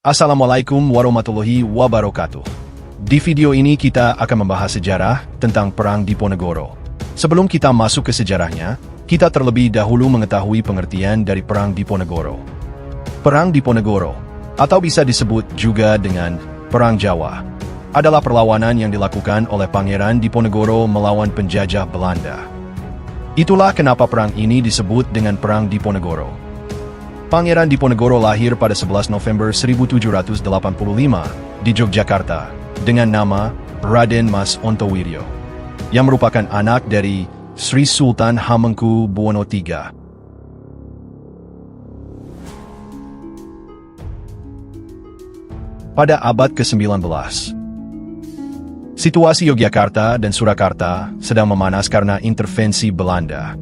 Assalamualaikum warahmatullahi wabarakatuh. Di video ini kita akan membahas sejarah tentang Perang Diponegoro. Sebelum kita masuk ke sejarahnya, kita terlebih dahulu mengetahui pengertian dari Perang Diponegoro. Perang Diponegoro, atau bisa disebut juga dengan Perang Jawa, adalah perlawanan yang dilakukan oleh Pangeran Diponegoro melawan penjajah Belanda. Itulah kenapa perang ini disebut dengan Perang Diponegoro. Pangeran Diponegoro lahir pada 11 November 1785 di Yogyakarta dengan nama Raden Mas Ontowiryo, yang merupakan anak dari Sri Sultan Hamengkubuwono III. Pada abad ke-19, situasi Yogyakarta dan Surakarta sedang memanas karena intervensi Belanda.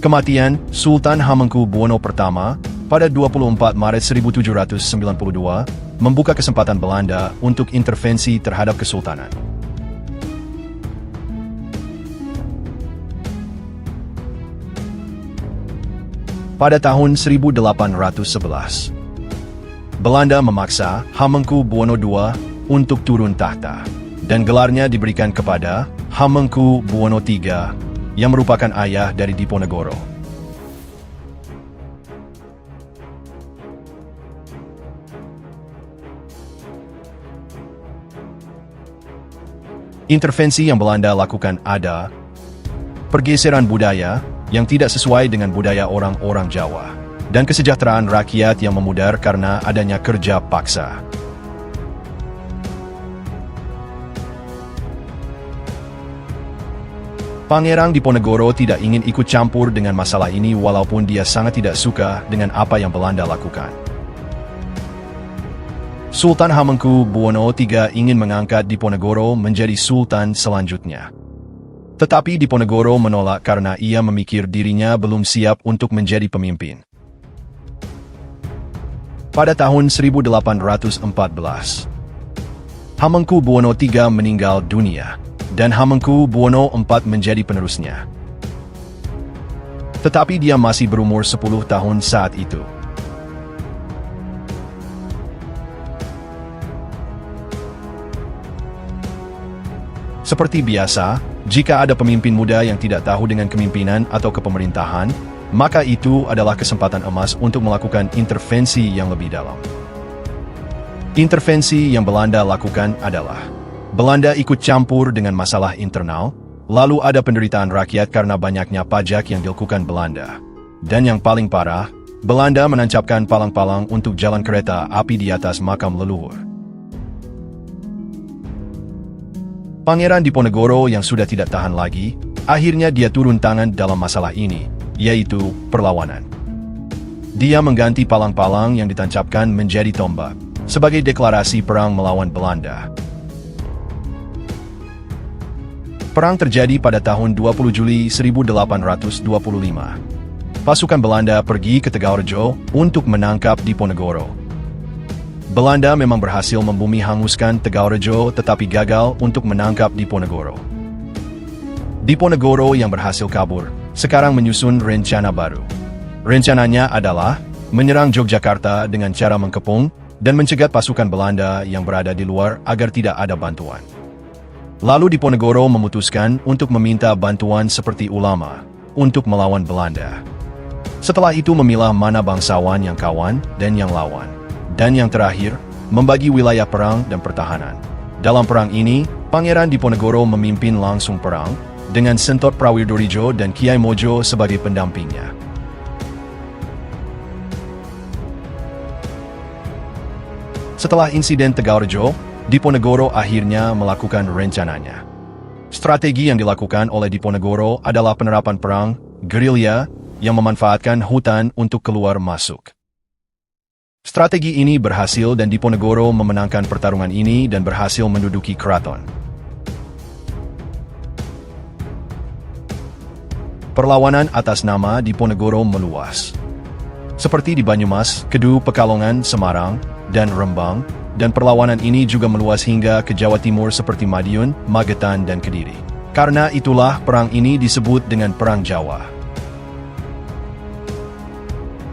Kematian Sultan Hamengkubuwono I pada 24 Maret 1792 membuka kesempatan Belanda untuk intervensi terhadap kesultanan. Pada tahun 1811, Belanda memaksa Hamengkubuwono II untuk turun tahta, dan gelarnya diberikan kepada Hamengkubuwono III, yang merupakan ayah dari Diponegoro. Intervensi yang Belanda lakukan ada pergeseran budaya yang tidak sesuai dengan budaya orang-orang Jawa, dan kesejahteraan rakyat yang memudar karena adanya kerja paksa. Pangeran Diponegoro tidak ingin ikut campur dengan masalah ini walaupun dia sangat tidak suka dengan apa yang Belanda lakukan. Sultan Hamengkubuwono III ingin mengangkat Diponegoro menjadi sultan selanjutnya. Tetapi Diponegoro menolak karena ia memikir dirinya belum siap untuk menjadi pemimpin. Pada tahun 1814, Hamengkubuwono III meninggal dunia, dan Hamengkubuwono IV menjadi penerusnya. Tetapi dia masih berumur 10 tahun saat itu. Seperti biasa, jika ada pemimpin muda yang tidak tahu dengan kepemimpinan atau kepemerintahan, maka itu adalah kesempatan emas untuk melakukan intervensi yang lebih dalam. Intervensi yang Belanda lakukan adalah Belanda ikut campur dengan masalah internal, lalu ada penderitaan rakyat karena banyaknya pajak yang dilakukan Belanda. Dan yang paling parah, Belanda menancapkan palang-palang untuk jalan kereta api di atas makam leluhur. Pangeran Diponegoro yang sudah tidak tahan lagi, akhirnya dia turun tangan dalam masalah ini, yaitu perlawanan. Dia mengganti palang-palang yang ditancapkan menjadi tombak, sebagai deklarasi perang melawan Belanda. Perang terjadi pada tahun 20 Juli 1825. Pasukan Belanda pergi ke Tegalrejo untuk menangkap Diponegoro. Belanda memang berhasil membumi hanguskan Tegalrejo tetapi gagal untuk menangkap Diponegoro. Diponegoro yang berhasil kabur, sekarang menyusun rencana baru. Rencananya adalah menyerang Yogyakarta dengan cara mengepung dan mencegat pasukan Belanda yang berada di luar agar tidak ada bantuan. Lalu Diponegoro memutuskan untuk meminta bantuan seperti ulama untuk melawan Belanda. Setelah itu memilah mana bangsawan yang kawan dan yang lawan. Dan yang terakhir, membagi wilayah perang dan pertahanan. Dalam perang ini, Pangeran Diponegoro memimpin langsung perang dengan Sentot Prawirdorejo dan Kiai Mojo sebagai pendampingnya. Setelah insiden Tegalrejo, Diponegoro akhirnya melakukan rencananya. Strategi yang dilakukan oleh Diponegoro adalah penerapan perang gerilya yang memanfaatkan hutan untuk keluar masuk. Strategi ini berhasil dan Diponegoro memenangkan pertarungan ini dan berhasil menduduki keraton. Perlawanan atas nama Diponegoro meluas. Seperti di Banyumas, Kedu, Pekalongan, Semarang, dan Rembang, dan perlawanan ini juga meluas hingga ke Jawa Timur seperti Madiun, Magetan, dan Kediri. Karena itulah perang ini disebut dengan Perang Jawa.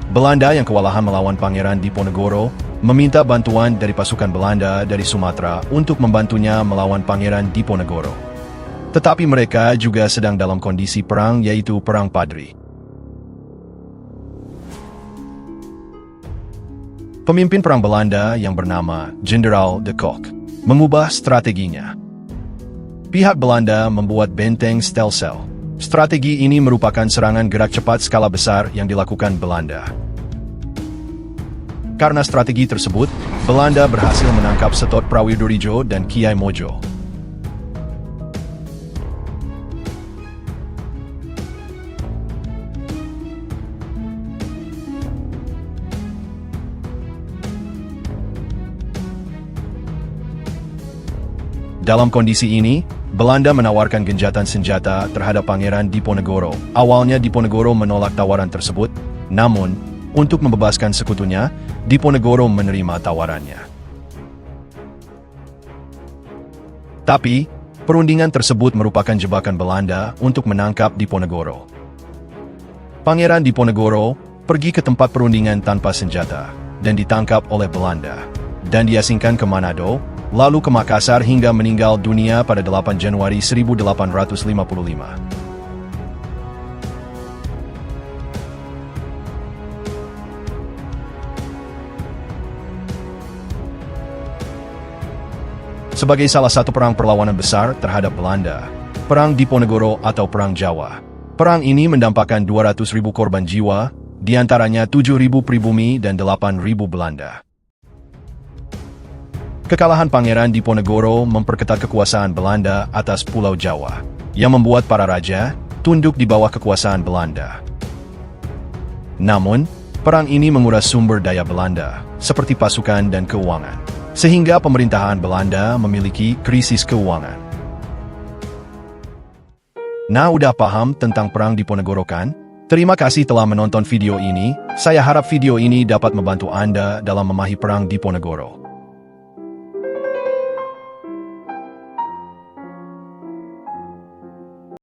Belanda yang kewalahan melawan Pangeran Diponegoro meminta bantuan dari pasukan Belanda dari Sumatera untuk membantunya melawan Pangeran Diponegoro. Tetapi mereka juga sedang dalam kondisi perang, yaitu Perang Padri. Pemimpin perang Belanda yang bernama Jenderal de Kock mengubah strateginya. Pihak Belanda membuat benteng Stelsel. Strategi ini merupakan serangan gerak cepat skala besar yang dilakukan Belanda. Karena strategi tersebut, Belanda berhasil menangkap Setot Prawidorijo dan Kiai Mojo. Dalam kondisi ini, Belanda menawarkan genjatan senjata terhadap Pangeran Diponegoro. Awalnya Diponegoro menolak tawaran tersebut, namun, untuk membebaskan sekutunya, Diponegoro menerima tawarannya. Tapi, perundingan tersebut merupakan jebakan Belanda untuk menangkap Diponegoro. Pangeran Diponegoro pergi ke tempat perundingan tanpa senjata dan ditangkap oleh Belanda, dan diasingkan ke Manado, lalu ke Makassar hingga meninggal dunia pada 8 Januari 1855. Sebagai salah satu perang perlawanan besar terhadap Belanda, Perang Diponegoro atau Perang Jawa. Perang ini mendampakkan 200.000 korban jiwa, diantaranya 7.000 pribumi dan 8.000 Belanda. Kekalahan Pangeran Diponegoro memperketat kekuasaan Belanda atas Pulau Jawa, yang membuat para raja tunduk di bawah kekuasaan Belanda. Namun, perang ini menguras sumber daya Belanda, seperti pasukan dan keuangan, sehingga pemerintahan Belanda memiliki krisis keuangan. Nah, udah paham tentang Perang Diponegoro kan? Terima kasih telah menonton video ini. Saya harap video ini dapat membantu Anda dalam memahami Perang Diponegoro.